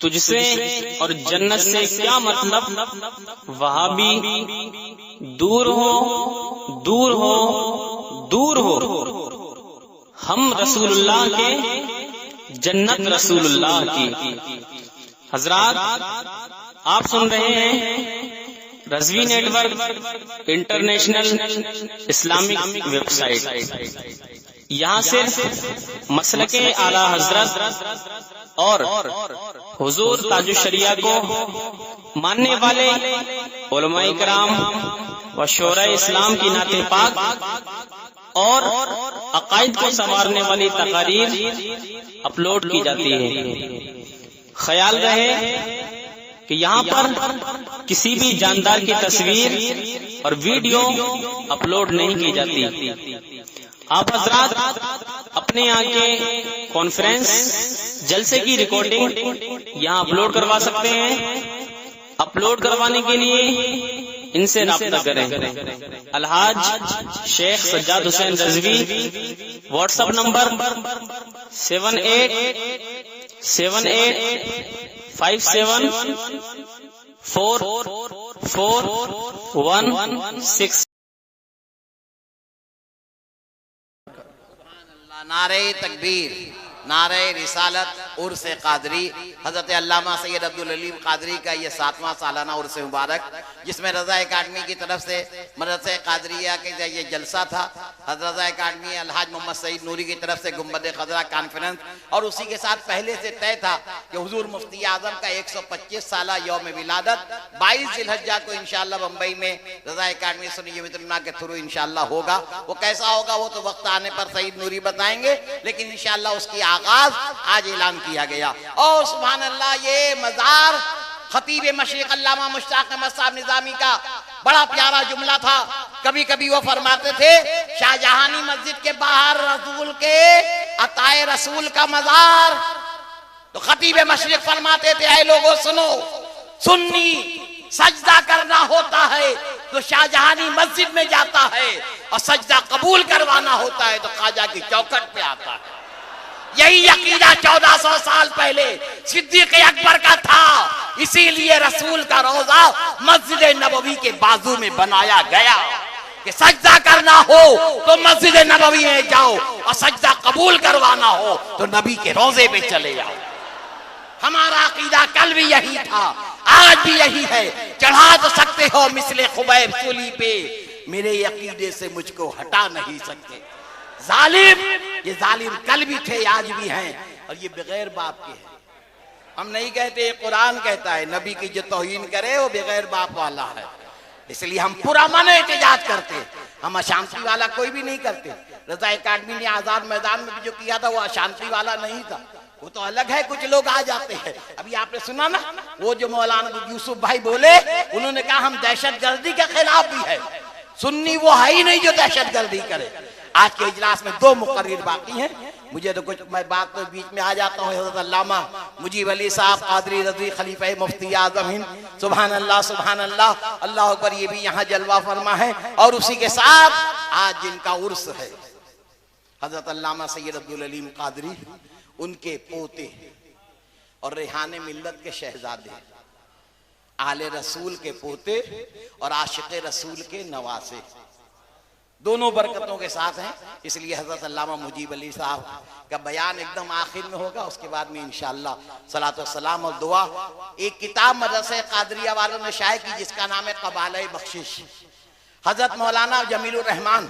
तुझसे और जन्नत से क्या मतलब, वहाबी दूर हो दूर हो दूर हो, हम रसूलुल्लाह के, जन्नत रसूलुल्लाह की। हजरात, आप सुन रहे हैं Razvi network international Islamic website. यहाँ सिर्फ मसलके आला हजरत और हुजूर ताजुश शरिया को मानने वाले उलमाए किराम व शोरा इस्लाम की नाते पाक और अकायद को संवारने वाली तकारीर अपलोड की जाती है। ख्याल रहे कि यहाँ पर किसी भी जानदार की तस्वीर और वीडियो अपलोड नहीं की जाती। आप हजरात अपने यहाँ के कॉन्फ्रेंस जलसे की रिकॉर्डिंग यहाँ अपलोड करवा सकते हैं। अपलोड करवाने के लिए इनसे राब्ता करें। Alhaj Sheikh Sajjad Hussain Razvi, WhatsApp number 7887574416। नारे तकबीर, नारे रिसालत, उर्स कादरी। हजरत अल्लामा सैयद अब्दुल अलीम कादरी का ये 7वां सालाना उर्स मुबारक, जिसमें रज़ा अकाडमी की तरफ से मदरसा कादरिया के ये जलसा था। हजरत रज़ा अकाडमी अलहाज मोहम्मद सईद नूरी की तरफ से गुम्बद खजरा कॉन्फ्रेंस, और उसी के साथ पहले से तय था कि हुजूर मुफ्ती आजम का 125 साला यौम विलादत 22 जिलहज्जा को इंशाअल्लाह बम्बई में रज़ा अकाडमी सुन्नी के थ्रू इंशाअल्लाह होगा। वो कैसा होगा वो तो वक्त आने पर सईद नूरी बताएंगे, लेकिन इंशाअल्लाह उसकी आगाज आज ऐलान किया गया। और सुभान अल्लाह, ये मजार खतीब मशरिक अल्लामा मुश्ताक अहमद साहब निजामी का बड़ा प्यारा जुमला था। कभी कभी वो फरमाते थे, शाहजहानी मस्जिद के बाहर रसूल के अताए रसूल का मजार, तो खतीब मशरिक फरमाते थे, ऐ लोगों सुनो, सुन्नी सजदा करना होता है तो शाहजहानी मस्जिद में जाता है, और सजदा कबूल करवाना होता है तो ख्वाजा की चौखट पे आता है। यही अकीदा 1400 साल पहले सिद्दीक अकबर का था, इसीलिए रसूल का रोजा मस्जिद नबवी के बाजू में बनाया गया कि सजदा करना हो तो मस्जिद नबवी में जाओ, और सजदा कबूल करवाना हो तो नबी के रोजे पे चले जाओ। हमारा अकीदा कल भी यही था, आज भी यही है। चढ़ा तो सकते हो मिसले खुबैब सूली पे, मेरे अकीदे से मुझको हटा नहीं सकते। जालिम, ये जालिम कल भी थे आज भी हैं, और ये बगैर बाप के हैं। हम नहीं कहते, कुरान कहता है नबी की जो तौहीन करे वो बगैर बाप वाला है, इसलिए हम पूरा मन एहतजाज करते। हम अशांति वाला कोई भी नहीं करते। रज़ा अकाडमी ने आजाद मैदान में भी जो किया था वो अशांति वाला नहीं था, वो तो अलग है। कुछ लोग आ जाते हैं, अभी आपने सुना ना वो जो मौलाना यूसुफ भाई बोले, उन्होंने कहा हम दहशत गर्दी के खिलाफ भी है। सुन्नी वो है ही नहीं जो दहशत गर्दी करे। आज के इजलास में 2 मुकर्रिर बाकी हैं, मुझे तो कुछ मैं बात तो बीच में आ जाता हूँ। हज़रत अल्लामा मुजीब अली साहब कादरी रज़वी खलीफा मुफ्ती आज़म हिंद, सुभान अल्लाह सुभान अल्लाह, अल्लाह अकबर, ये भी यहाँ जलवा फरमा है। और उसी के साथ आज जिनका उर्स है हज़रत अल्लामा सैयद अब्दुल अलीम कादरी, उनके पोते और रेहाने मिल्लत के शहजादे, आले रसूल के पोते और आशिक़े रसूल के नवासे, दोनों बरकतों के साथ हैं। इसलिए हजरत अल्लामा मुजीब अली साहब का बयान एकदम आखिर में होगा, उसके बाद में इंशाअल्लाह सलातो सलाम और दुआ। एक किताब मदरसे कादरिया वालों ने शाये की जिसका नाम है कबाले बख्शिश। हजरत मौलाना जमीलुर रहमान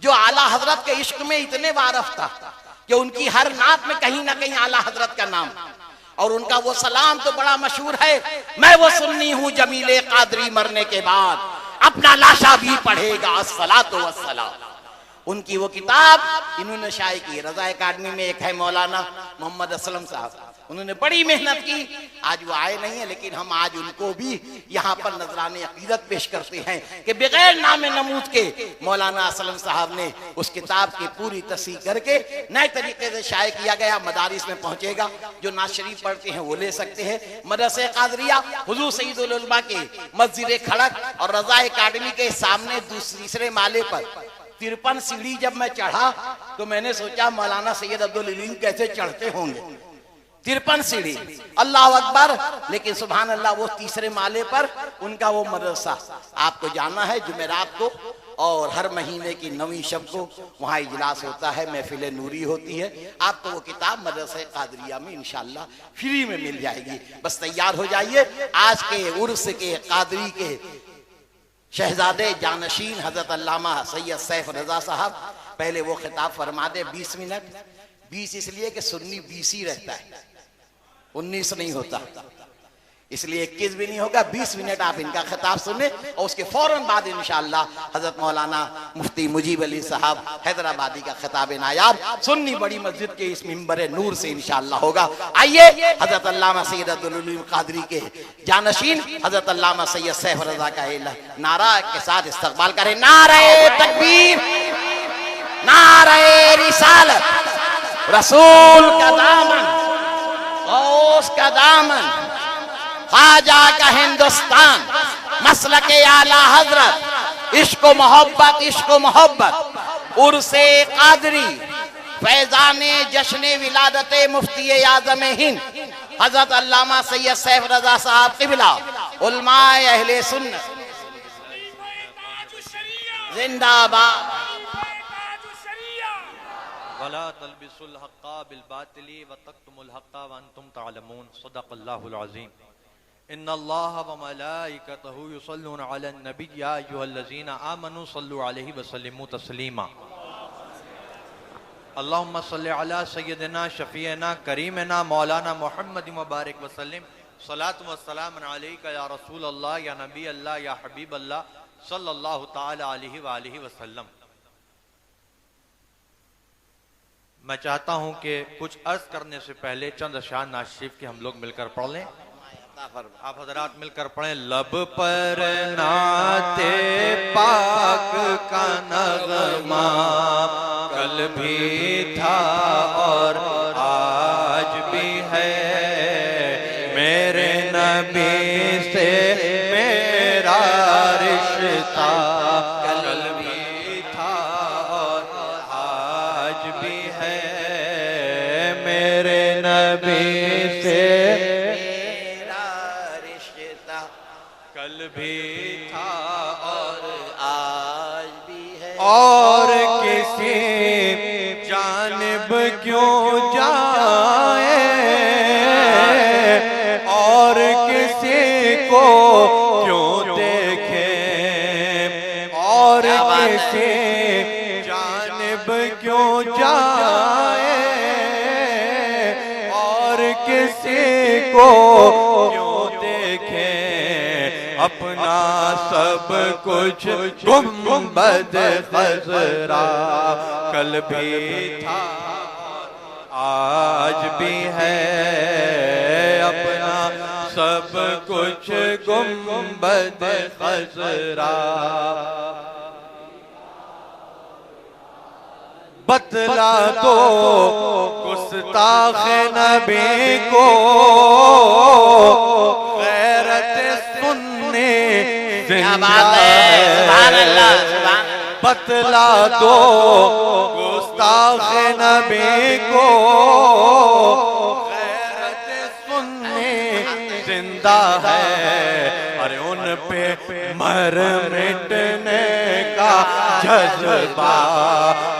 जो आला हजरत के इश्क में इतने वारफ था कि उनकी हर नात में कहीं ना कहीं आला हजरत का नाम, और उनका वो सलाम तो बड़ा मशहूर है, मैं वो सुन्नी हूँ जमीले कादरी मरने के बाद अपना लाशा भी पढ़ेगा अस्सलातो वस्सलाम। उनकी वो किताब इन्होंने शाये की। रज़ा अकाडमी में एक है मौलाना मोहम्मद असलम साहब, उन्होंने बड़ी मेहनत की। आज वो आए नहीं है, लेकिन हम आज उनको भी यहाँ पर नजराने अकीदत पेश करते हैं कि बगैर नाम नमूद के मौलाना असलम साहब ने उस किताब की पूरी तस्हीह करके नए तरीके से शाये किया गया। मदारिस में पहुंचेगा, जो नाज शरीफ पढ़ते हैं वो ले सकते हैं। मदरसे कादरिया हुजूर सईदुल उलमा के मस्जिद खड़क और रज़ा अकाडमी के सामने तीसरे माले पर 53 सीढ़ी जब मैं चढ़ा तो मैंने सोचा मौलाना सैयद अब्दुल अलीम कैसे चढ़ते होंगे। 53 सीढ़ी, अल्लाह अकबर। लेकिन सुभान अल्लाह, वो तीसरे माले पर उनका वो मदरसा। आपको जाना है जुमेरात को और हर महीने की 9वीं शब को वहाँ इजलास होता है, महफिल नूरी होती है। आपको वो किताब मदरसा कादरिया में इंशाअल्लाह फ्री में मिल जाएगी। बस तैयार हो जाइए। आज के उर्स के कादरी के शहजादे जानशीन हजरत अल्लामा सैयद सैफ रजा साहब पहले वो खिताब फरमा दे। 20 मिनट, 20 इसलिए कि सुन्नी 20 ही रहता है, 19 नहीं होता, इसलिए 21 भी नहीं होगा। 20 मिनट आप इनका खिताब सुने और उसके फौरन बाद इंशाअल्लाह हजरत मौलाना मुफ्ती मुजीब अली साहब हैदराबादी का खिताब नायाब सुन्नी बड़ी मस्जिद के इस मिंबर नूर से इंशाअल्लाह होगा। आइए हजरत अल्लामा सैयद अब्दुल अलीम कादरी के जानशीन हजरत अल्लामा सैयद सैफ रजा का नारा के साथ इस्तकबाल करें। नारे तकबीर, नारे रिसालत, रसूल का दामन, गौस का दामन, ख्वाजा का हिंदुस्तान, मसलके आला हजरत, इश्क मोहब्बत, इश्क मोहब्बत, उर्से कादरी, फैजाने जश्न विलादत मुफ्ती आज़म हिंद हजरत अल्लामा सैयद सैफ रजा साहब क़िबला, उलमाए अहले सुन्नत जिंदाबाद। वला तलबिसुल हक़्क़ा बिल बातिली व तक्तुमुल हक़्क़ा व अंतुम तअलमून। सदक़ल्लाहुल अज़ीम। इन्नल्लाह व मलाइकतहु युसल्लूना अलन नबी या अय्युहल्लज़ीना आमनू सल्लु अलैहि व सल्लिमू तस्लीमा। अल्लाहुम्मा सल्लि अला सय्यदिना शफ़ीअना करीमना मौलाना मुहम्मद मुबारक व सल्लिम। सलातु व सलाम अलैका या रसूल अल्लाह या नबी अल्लाह या हबीब अल्लाह सल्लल्लाहु तआला अलैहि व आलिहि व सल्लम। मैं चाहता हूं कि कुछ अर्ज करने से पहले चंद अशान नाज़ शरीफ के हम लोग मिलकर पढ़ लें। आप हजरात मिलकर पढ़ें। लब पर नाते पाक का नगमा कल भी था और आज भी है, मेरे नबी से मेरा रिश्ता कल भी था और आज भी है, मेरे नबी से कल भी था और आज भी है। और किसी जानिब क्यों जाए, और किसी को क्यों देखे, और किसी जानिब क्यों जाए, और किसी को क्यों देखे, अपना सब कुछ गुंबद खजरा कल भी था आज भी है, अपना सब कुछ गुंबद खजरा। बतला दो गुस्ताख नबी को गैरत सुनने बतला दो गुस्ताख नबी को गैरत सुनने जिंदा है। अरे उन पे मर मिटने का जज्बा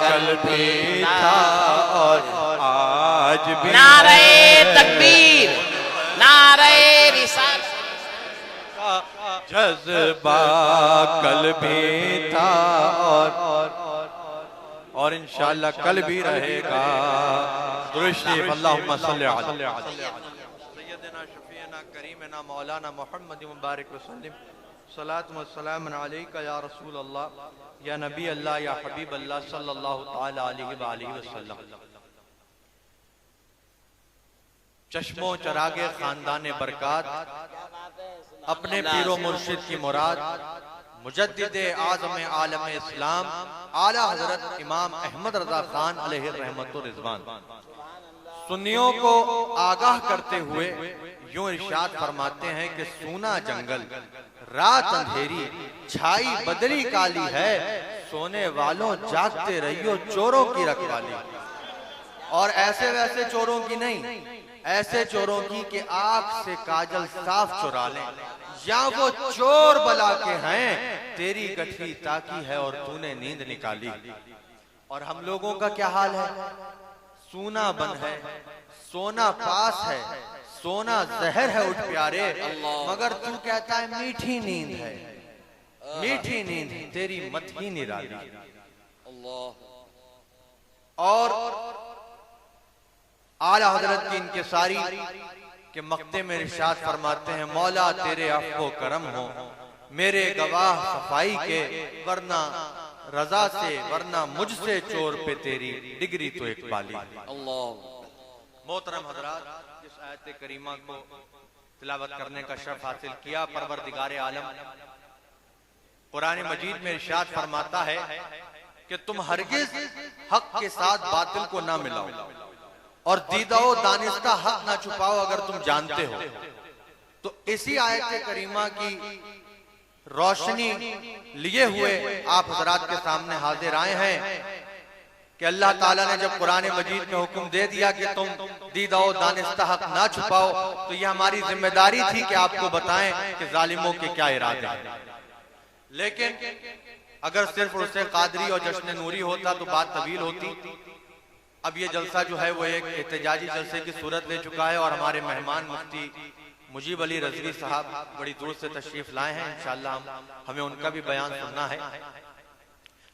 कल भी था और आज भी। नारे तकबीर, नारे रिसालत, जज्बा कल भी था और इंशाअल्लाह कल भी रहेगा। दुरूद अल्लाहुम्मा सल्लि अला सय्यदना शफीअना करीमना मौलाना मुहम्मद मुबारक व सल्लिम। सलातु व सलाम अलैका या रसूल अल्लाह या नबी अल्लाह या हबीब अल्लाह सल्लल्लाहु तआला अलैहि व आलिहि वसल्लम। चश्मो चरागे खानदान बरकात, अपने पीरो मुर्शिद की मुराद, मुजद्दिदे आज़म आलम इस्लाम आला हजरत इमाम अहमद रजा खान अलैहि रहमतुर रिज़वान सुन्नियों को आगाह करते हुए यूं इरशाद फरमाते हैं कि सूना जंगल, रात अंधेरी, छाई बदली काली है, सोने वालों जागते रहियो चोरों की रखवाली। और ऐसे वैसे चोरों की नहीं, ऐसे चोरों की कि आंख से काजल साफ चुरा लें, या वो चोर बला के हैं, तेरी गठरी ताकी है और तूने नींद निकाली। और हम लोगों का क्या हाल है? सूना बन है, सोना पास है, सोना जहर है उठ प्यारे, मगर तू कहता है मीठी नींद है, मीठी नींद तेरी मत ही निराली। और आला हजरत की इंकिसारी के मक्ते में इरशाद फरमाते हैं, मौला तेरे अफ़्व करम हो, मेरे गवाह सफाई के, वरना रजा से, वरना मुझसे चोर पे तेरी डिग्री तो एक बाली। मोहतरम हजरात, इस आयत करीमा को तिलावत करने का शर्फ हासिल किया। परवरदिगार आलम कुरान मजीद में इरशाद फरमाता है कि तुम हरगिज हक के साथ बातिल को ना मिलाओ और दीदाओ दानिस्ता हक ना छुपाओ अगर तुम जानते हो। तो इसी आयत करीमा की रोशनी लिए हुए आप हजरात के सामने हाजिर आए हैं कि अल्लाह ताला ने जब कुरान मजीद में हुक्म दे दिया कि तुम दीदाओ दानिस्ता हक ना छुपाओ, तो यह हमारी जिम्मेदारी थी कि आपको बताएं कि जालिमों के क्या इरादे हैं। लेकिन अगर सिर्फ उर्से कादरी और जश्न नूरी होता तो बात तवील होती। अब ये जलसा जो है वो एक एहतजाजी जलसे की सूरत ले चुका है और हमारे मेहमान मुफ्ती मुजीब अली रजवी साहब बड़ी दूर से तशरीफ लाए हैं। इंशाअल्लाह हमें उनका भी बयान सुनना है।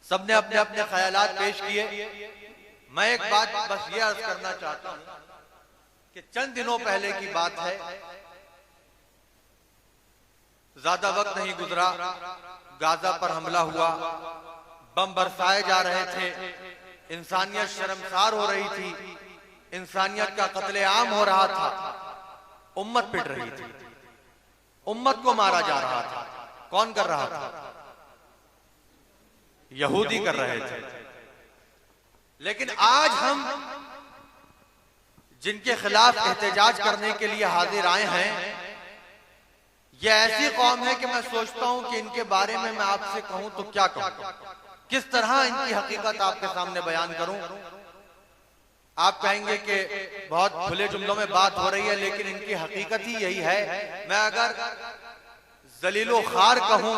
सबने अपने अपने ख्यालात पेश किए। मैं एक बात बस ये अर्ज करना चाहता हूं कि चंद दिनों पहले की बात है, ज्यादा वक्त नहीं गुजरा, गाजा पर हमला हुआ, बम बरसाए जा रहे थे, इंसानियत शर्मसार हो रही थी, इंसानियत का कत्लेआम हो रहा था, उम्मत पिट रही थी, उम्मत को मारा जा रहा था। कौन कर रहा था? यहूदी कर रहे थे। लेकिन आज हम जिनके खिलाफ एहतजाज करने के लिए हाजिर आए हैं, यह ऐसी कौम है कि मैं सोचता हूं कि इनके बारे में मैं आपसे कहूं तो क्या कहूं, किस तरह इनकी हकीकत आपके सामने बयान करूं। आप कहेंगे कि बहुत खुले जुमलों में बात हो रही है, लेकिन इनकी हकीकत ही यही है। मैं अगर जलीलो खार कहूं,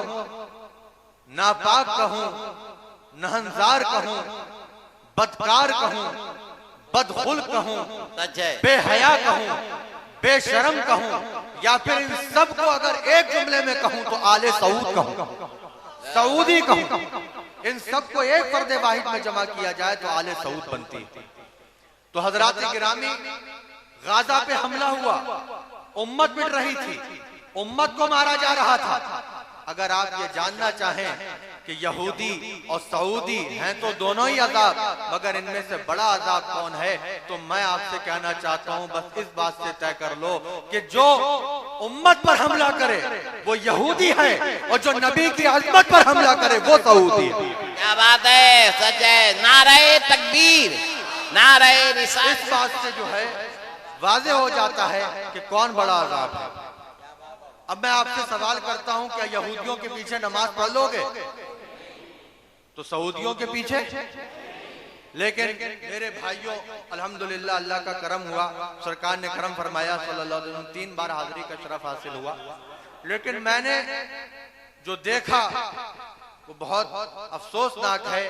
नापाक कहूं, नहनजार कहूं, बदकार कहूं, बदखुल कहूं, बेहया कहूं, बेशरम कहूं, या फिर इन सब को अगर एक जुमले में कहूं तो आले सऊद कहूं, सऊदी कहूं। इन सब को एक पर्दे वाहिद में जमा किया जाए तो आले सऊद बनती। तो हजरात गिरामी, गाजा पे हमला हुआ, उम्मत मिट रही थी, उम्मत को मारा जा रहा था। अगर आप ये जानना चाहें कि यहूदी और सऊदी हैं तो दोनों ही अजाब, मगर इनमें से बड़ा अजाब कौन है, तो मैं आपसे कहना चाहता हूं बस इस बात से तय कर लो कि जो उम्मत पर हमला करे वो यहूदी है, और जो नबी की अजमत पर हमला करे वो सऊदी है। क्या बात है, सच है। नारे तकबीर, नारे रिसालत। इस बात से जो है वाज़ेह हो जाता है कि कौन बड़ा अजाब है। अब मैं आपसे सवाल करता हूं, क्या यहूदियों के पीछे नमाज पढ़ लोगे? तो सऊदियों के पीछे? लेकिन मेरे भाइयों, अल्हम्दुलिल्लाह अल्लाह का करम हुआ, सरकार ने करम फरमाया, सल्लल्लाहु अलैहि वसल्लम 3 बार हाजिरी का शरफ हासिल हुआ। लेकिन मैंने जो देखा वो बहुत अफसोसनाक है।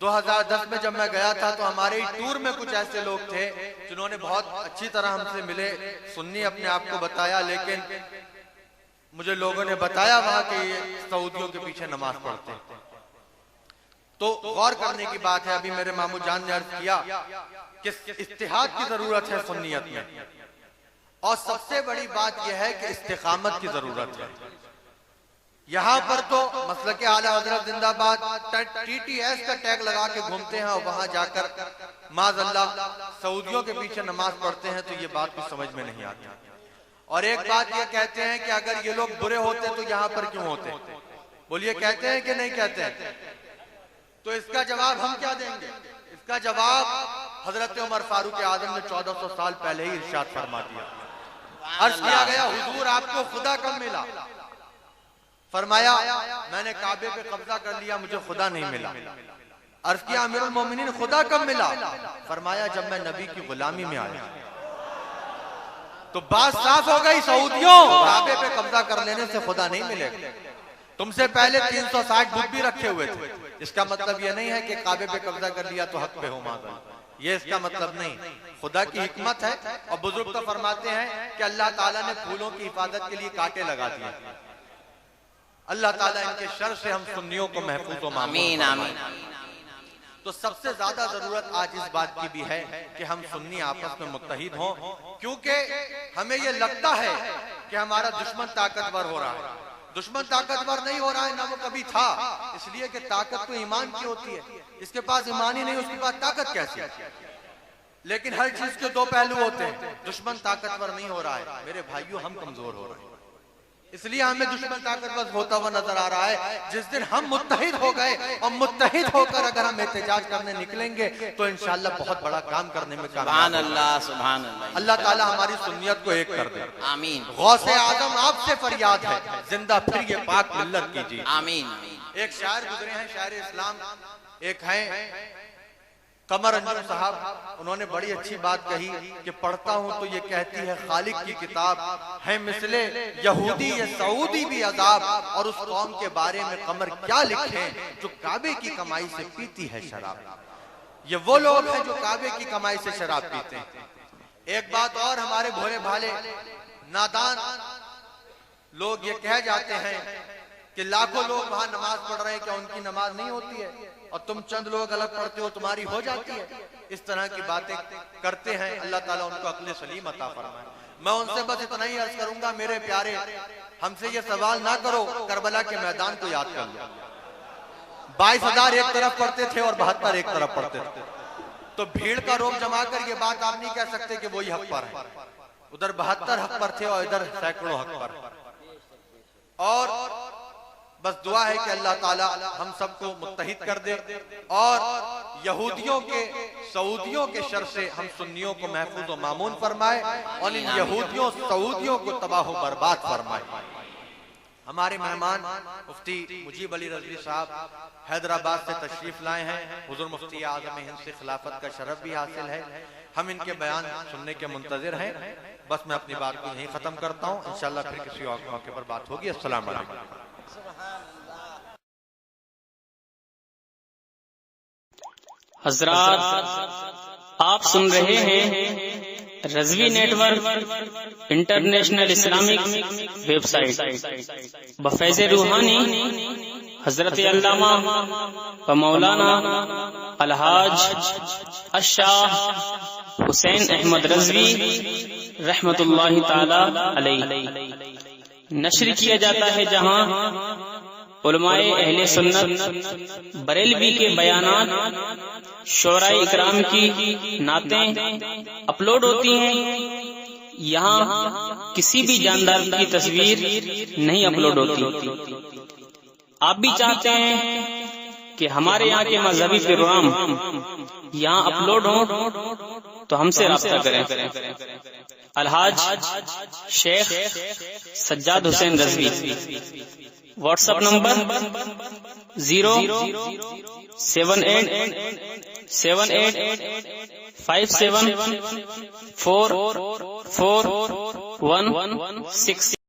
2010 में जब मैं गया था तो हमारे टूर में कुछ ऐसे लोग थे जिन्होंने बहुत अच्छी तरह हमसे मिले, सुन्नी अपने आप को बताया, लेकिन मुझे लोगों ने बताया वहां के सऊदियों के पीछे नमाज पढ़ते हैं। तो गौर करने की बात है। अभी मेरे मामू जान ने अर्ज किया कि इत्तिहाद की जरूरत है सुन्नियत में, और सबसे बड़ी बात यह है कि इस्तिकामत की जरूरत है। यहाँ पर तो मसलके आला हजरत जिंदाबाद TTS का टैग लगा के घूमते हैं, और वहां जाकर माज़अल्लाह सऊदियों के पीछे नमाज पढ़ते हैं, तो ये बात कुछ समझ में नहीं आती। और एक बात ये कहते हैं कि अगर ये लोग बुरे होते तो यहाँ पर क्यों होते? बोलिए, कहते हैं कि नहीं कहते हैं? तो इसका जवाब हम क्या देंगे? इसका जवाब हजरत उमर फारूक आजम ने 1400 साल पहले ही इरशाद फरमा दिया। अर्ज किया गया, हुजूर आपको खुदा कब मिला? फरमाया, मैंने काबे पे कब्जा कर लिया, मुझे खुदा नहीं मिला। अर्ज किया, अमीरुल मोमिनीन खुदा कब मिला? फरमाया, जब मैं नबी की गुलामी में आया। तो बात साफ हो गई सऊदियों, काबे पे कब्जा कर लेने से खुदा नहीं मिलेगा। तुमसे पहले 360 बुत भी रखे हुए थे। इसका मतलब यह नहीं है कि काबे पे कब्जा कर लिया तो हक पे हो मादा, ये इसका मतलब नहीं। खुदा की हिकमत है। और बुजुर्ग तो फरमाते हैं कि अल्लाह ताला ने फूलों की हिफाजत के लिए कांटे लगा दिए। अल्लाह ताला इनके शर से हम सुन्नियों को महफूज व आमीन आमीन। तो सबसे ज्यादा जरूरत आज इस बात की भी है कि हम सुन्नी आपस में मुत्तहिद हों, क्योंकि हमें यह लगता है कि हमारा दुश्मन ताकतवर हो रहा है। दुश्मन ताकतवर नहीं हो रहा है, ना वो कभी था, इसलिए कि ताकत तो ईमान की होती है। इसके पास ईमान ही नहीं, उसके पास ताकत कैसी? लेकिन हर चीज के दो पहलू होते हैं। दुश्मन ताकतवर नहीं हो रहा है मेरे भाइयों, हम कमजोर हो रहे हैं, इसलिए हमें दुश्मन ताकतवर होता हुआ नजर आ रहा है। जिस दिन हम मुत्तहिद हो गए और मुत्तहिद होकर अगर हम एहतजाज करने निकलेंगे तो इंशाअल्लाह बहुत बड़ा काम करने में सुभान अल्लाह सुभान अल्लाह। अल्लाह ताला हमारी सुन्नियत को एक कर दे। आमीन। गौसे आजम आपसे फरियाद है, जिंदा फिर ये पाक मिल्लत कीजिए। आमीन। एक शायर गुजरे हैं, शायर इस्लाम एक हैं कमर अंजुम साहब, उन्होंने बड़ी अच्छी बात कही कि पढ़ता हूं तो ये कहती है खालिक की किताब है मिसले यहूदी या सऊदी भी अजाब, और उस कौम के बारे में कमर क्या लिखे जो काबे की कमाई से पीती है शराब। ये वो लोग हैं जो काबे की कमाई से शराब पीते हैं। एक बात और, हमारे भोले भाले नादान लोग ये कह जाते हैं कि लाखों लोग वहां नमाज पढ़ रहे हैं, क्या उनकी नमाज नहीं होती है और तुम चंद लोग अलग पढ़ते हो तुम्हारी हो जाती है? इस तरह की बातें करते हैं। अल्लाह ताला उनको अक्ल सलीम अता फरमाए। मैं उनसे बस इतना ही अर्ज करूंगा, मेरे प्यारे, हमसे ये सवाल ना करो करबला के मैदान को याद कर लो। 22,000 एक तरफ पढ़ते थे और 72 एक तरफ पढ़ते थे, तो भीड़ का रोब जमा कर ये बात आप नहीं कह सकते कि वही हक पर है। उधर 72 हक पर थे और इधर सैकड़ों हक पर। और बस दुआ है कि अल्लाह ताला हम सबको मुत्तहिद कर दे और यहूदियों के सऊदियों के शर से हम सुन्नियों को महफूज व मामून फरमाए और इन यहूदियों सऊदियों को तबाह व बर्बाद फरमाए। हमारे मेहमान मुफ्ती मुजीब अली रजवी साहब हैदराबाद से तशरीफ लाए हैं। हुजूर मुफ्ती आज़म हिंद से खिलाफत का शरफ भी हासिल है। हम इनके बयान सुनने के मुंतजिर हैं। बस मैं अपनी बात को यहीं खत्म करता हूँ, इंशाअल्लाह फिर किसी और मौके पर बात होगी। अस्सलाम वालेकुम। हजरात, आप सुन रहे हैं Razvi network international Islamic website बफैज़ रूहानी हजरत अल्लामा व मौलाना अलहाज अशाह हुसैन अहमद रजवी रहमतुल्लाहि ताला अलैहि नशर किया जाता है, जहां उलमाए अहले सुन्नत बरेलवी के बयानात शोराए इकराम की नातें अपलोड होती हैं। यहाँ किसी भी जानदार की तस्वीर नहीं अपलोड होती। आप भी चाहते हैं कि हमारे यहाँ के मजहबी प्रोग्राम यहाँ अपलोड हो तो हमसे राब्ता करें। Alhaj Sheikh Sajjad Hussain Razvi, WhatsApp number 0787857444116।